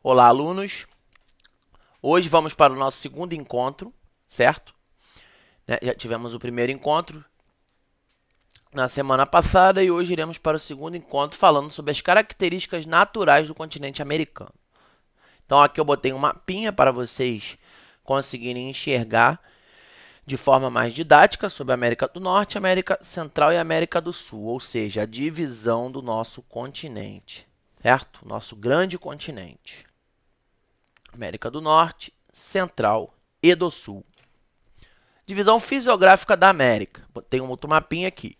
Olá, alunos. Hoje vamos para o nosso segundo encontro, certo? Já tivemos o primeiro encontro na semana passada e hoje iremos para o segundo encontro falando sobre as características naturais do continente americano. Então aqui eu botei um mapinha para vocês conseguirem enxergar de forma mais didática sobre a América do Norte, América Central e América do Sul, ou seja, a divisão do nosso continente, certo? Nosso grande continente. América do Norte, Central e do Sul. Divisão fisiográfica da América. Tem um outro mapinha aqui.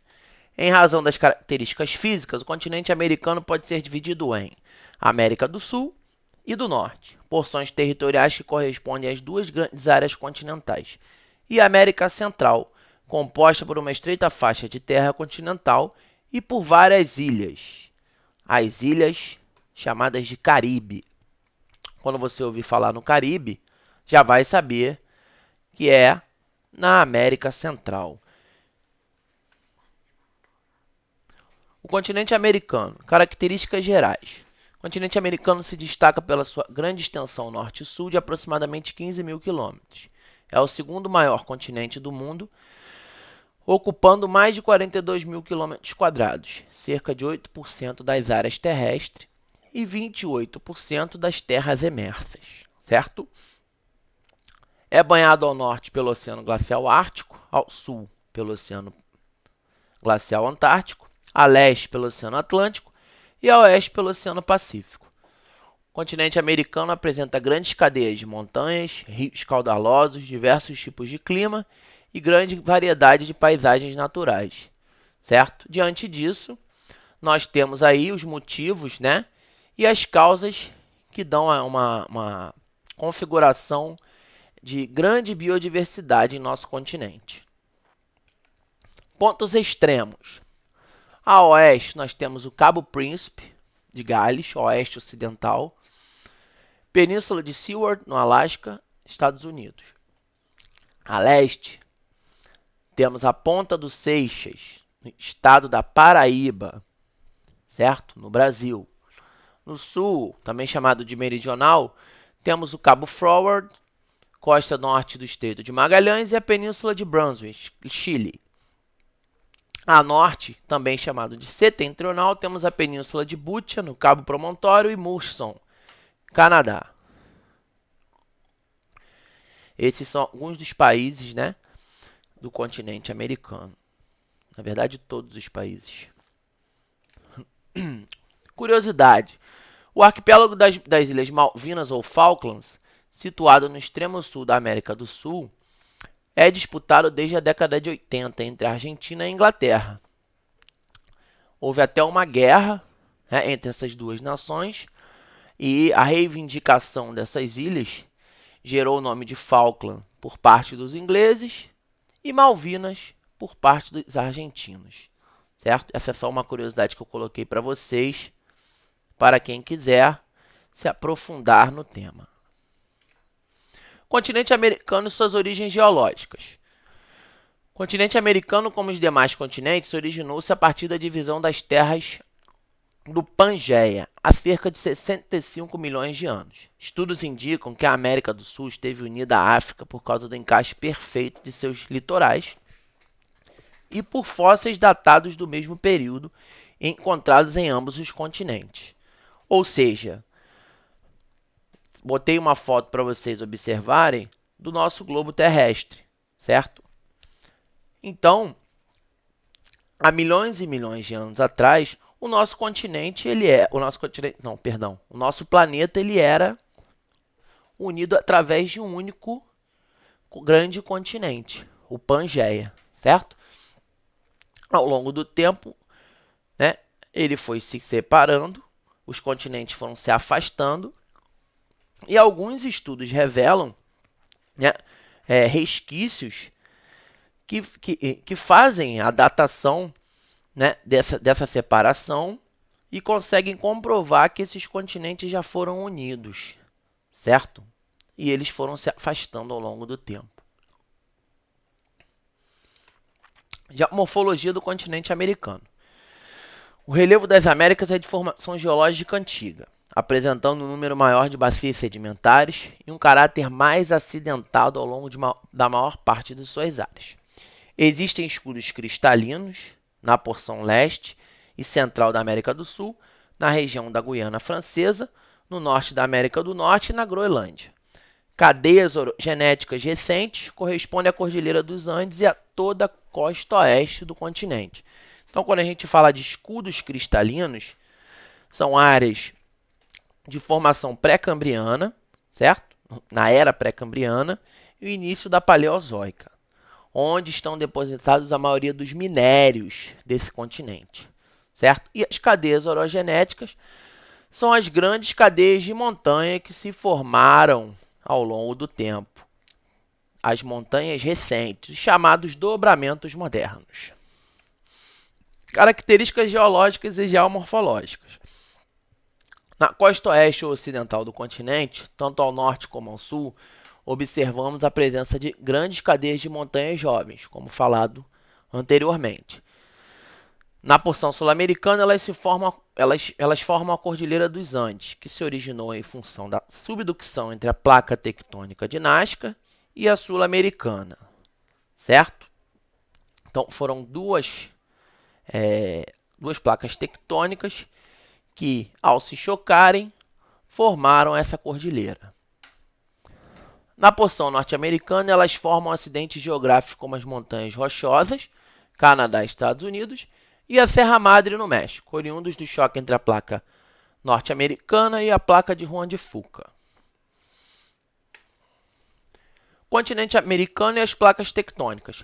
Em razão das características físicas, o continente americano pode ser dividido em América do Sul e do Norte, porções territoriais que correspondem às duas grandes áreas continentais, e América Central, composta por uma estreita faixa de terra continental e por várias ilhas. As ilhas chamadas de Caribe. Quando você ouvir falar no Caribe, já vai saber que é na América Central. O continente americano. Características gerais. O continente americano se destaca pela sua grande extensão norte e sul de aproximadamente 15 mil quilômetros. É o segundo maior continente do mundo, ocupando mais de 42 mil quilômetros quadrados, cerca de 8% das áreas terrestres e 28% das terras emersas, certo? É banhado ao norte pelo Oceano Glacial Ártico, ao sul pelo Oceano Glacial Antártico, a leste pelo Oceano Atlântico e a oeste pelo Oceano Pacífico. O continente americano apresenta grandes cadeias de montanhas, rios caudalosos, diversos tipos de clima e grande variedade de paisagens naturais, certo? Diante disso, nós temos aí os motivos, né, e as causas que dão uma configuração de grande biodiversidade em nosso continente. Pontos extremos. A oeste, nós temos o Cabo Príncipe de Gales, oeste ocidental. Península de Seward, no Alasca, Estados Unidos. A leste, temos a Ponta dos Seixas, no estado da Paraíba, certo? No Brasil. No sul, também chamado de meridional, temos o Cabo Froward, costa norte do Estreito de Magalhães e a Península de Brunswick, Chile. A norte, também chamado de setentrional, temos a Península de Butcher, no Cabo Promontório, e Murchison, Canadá. Esses são alguns dos países, né, do continente americano. Na verdade, todos os países. Curiosidade. O arquipélago das Ilhas Malvinas ou Falklands, situado no extremo sul da América do Sul, é disputado desde a década de 80 entre a Argentina e a Inglaterra. Houve até uma guerra, né, entre essas duas nações e a reivindicação dessas ilhas gerou o nome de Falkland por parte dos ingleses e Malvinas por parte dos argentinos, certo? Essa é só uma curiosidade que eu coloquei para vocês, para quem quiser se aprofundar no tema. Continente americano e suas origens geológicas. O continente americano, como os demais continentes, originou-se a partir da divisão das terras do Pangeia, há cerca de 65 milhões de anos. Estudos indicam que a América do Sul esteve unida à África por causa do encaixe perfeito de seus litorais e por fósseis datados do mesmo período encontrados em ambos os continentes. Ou seja, botei uma foto para vocês observarem do nosso globo terrestre, certo? Então, há milhões e milhões de anos atrás, o nosso planeta ele era unido através de um único grande continente, o Pangeia, certo? Ao longo do tempo, né, ele foi se separando, os continentes foram se afastando e alguns estudos revelam, né, resquícios que fazem a datação, né, dessa separação e conseguem comprovar que esses continentes já foram unidos, certo? E eles foram se afastando ao longo do tempo. Já a morfologia do continente americano. O relevo das Américas é de formação geológica antiga. apresentando um número maior de bacias sedimentares e um caráter mais acidentado ao longo da maior parte de suas áreas. Existem escudos cristalinos na porção leste e central da América do Sul, na região da Guiana Francesa, no norte da América do Norte e na Groenlândia. Cadeias orogenéticas recentes correspondem à Cordilheira dos Andes e a toda a costa oeste do continente. Então, quando a gente fala de escudos cristalinos, são áreas de formação pré-cambriana, certo? Na era pré-cambriana e o início da Paleozoica, onde estão depositados a maioria dos minérios desse continente, certo? E as cadeias orogenéticas são as grandes cadeias de montanha que se formaram ao longo do tempo, as montanhas recentes, chamados dobramentos modernos. Características geológicas e geomorfológicas. Na costa oeste ou ocidental do continente, tanto ao norte como ao sul, observamos a presença de grandes cadeias de montanhas jovens, como falado anteriormente. Na porção sul-americana, elas formam a Cordilheira dos Andes, que se originou em função da subducção entre a placa tectônica de Nazca e a sul-americana, certo? Então, foram duas placas tectônicas que, ao se chocarem, formaram essa cordilheira. Na porção norte-americana, elas formam acidentes geográficos como as Montanhas Rochosas, Canadá e Estados Unidos, e a Serra Madre no México, oriundos do choque entre a placa norte-americana e a placa de Juan de Fuca. Continente americano e as placas tectônicas.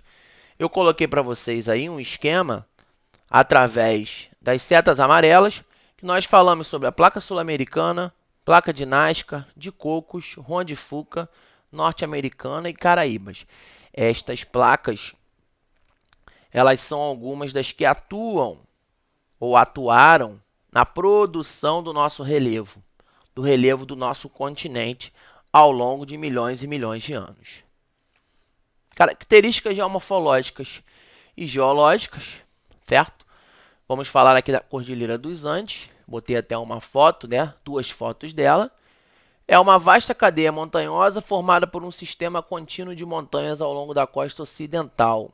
Eu coloquei para vocês aí um esquema através das setas amarelas, que nós falamos sobre a placa sul-americana, placa de Nazca, de Cocos, Juan de Fuca, norte-americana e Caraíbas. Estas placas, elas são algumas das que atuam ou atuaram na produção do nosso relevo, do relevo do nosso continente ao longo de milhões e milhões de anos. Características geomorfológicas e geológicas, certo? Vamos falar aqui da Cordilheira dos Andes. Botei até uma foto, né? 2 fotos dela. É uma vasta cadeia montanhosa formada por um sistema contínuo de montanhas ao longo da costa ocidental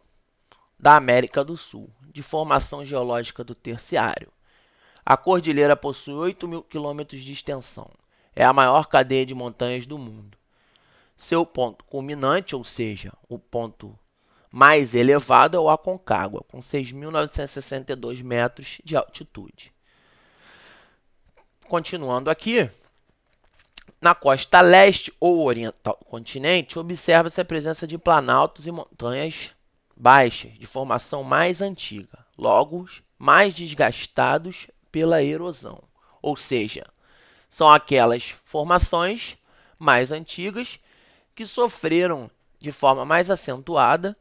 da América do Sul, de formação geológica do Terciário. A cordilheira possui 8.000 quilômetros de extensão. É a maior cadeia de montanhas do mundo. Seu ponto culminante, ou seja, o ponto mais elevado, é o Aconcagua, com 6.962 metros de altitude. Continuando aqui, na costa leste ou oriental do continente, observa-se a presença de planaltos e montanhas baixas, de formação mais antiga, logo mais desgastados pela erosão. Ou seja, são aquelas formações mais antigas que sofreram de forma mais acentuada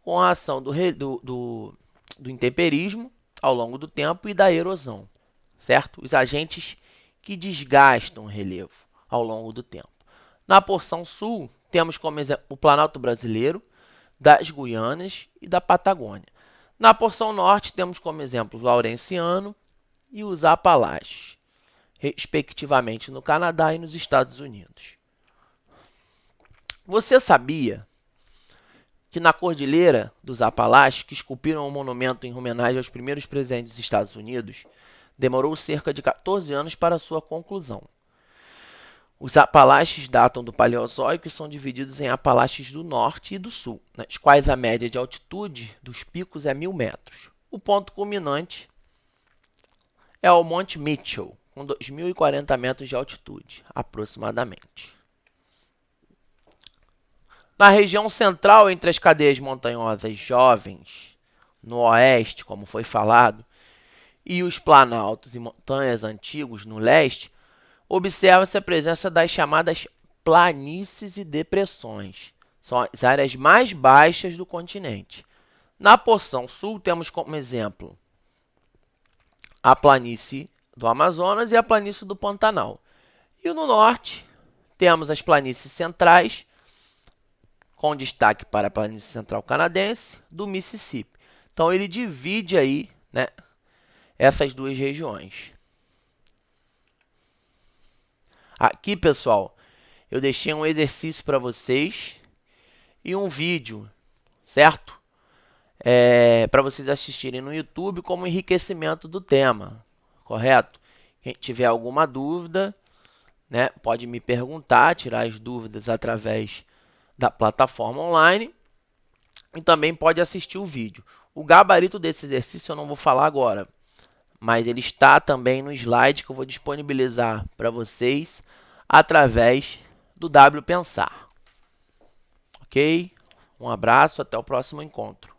com a ação do intemperismo ao longo do tempo e da erosão, certo? Os agentes que desgastam o relevo ao longo do tempo. Na porção sul, temos como exemplo o Planalto Brasileiro, das Guianas e da Patagônia. Na porção norte, temos como exemplo o Laurenciano e os Apalaches, respectivamente no Canadá e nos Estados Unidos. Você sabia que na Cordilheira dos Apalaches, que esculpiram um monumento em homenagem aos primeiros presidentes dos Estados Unidos, demorou cerca de 14 anos para sua conclusão? Os Apalaches datam do Paleozoico e são divididos em Apalaches do Norte e do Sul, nas quais a média de altitude dos picos é 1.000 metros. O ponto culminante é o Monte Mitchell, com 2.040 metros de altitude, aproximadamente. Na região central, entre as cadeias montanhosas jovens, no oeste, como foi falado, e os planaltos e montanhas antigos no leste, observa-se a presença das chamadas planícies e depressões. São as áreas mais baixas do continente. Na porção sul, temos como exemplo a planície do Amazonas e a planície do Pantanal. E no norte, temos as planícies centrais, com destaque para a planície central canadense do Mississippi. Então, ele divide aí, né, essas duas regiões. Aqui, pessoal, eu deixei um exercício para vocês e um vídeo, certo? Para vocês assistirem no YouTube como enriquecimento do tema, correto? Quem tiver alguma dúvida, né, pode me perguntar, tirar as dúvidas através da plataforma online e também pode assistir o vídeo. O gabarito desse exercício eu não vou falar agora, mas ele está também no slide que eu vou disponibilizar para vocês através do W Pensar. Ok? Um abraço, até o próximo encontro.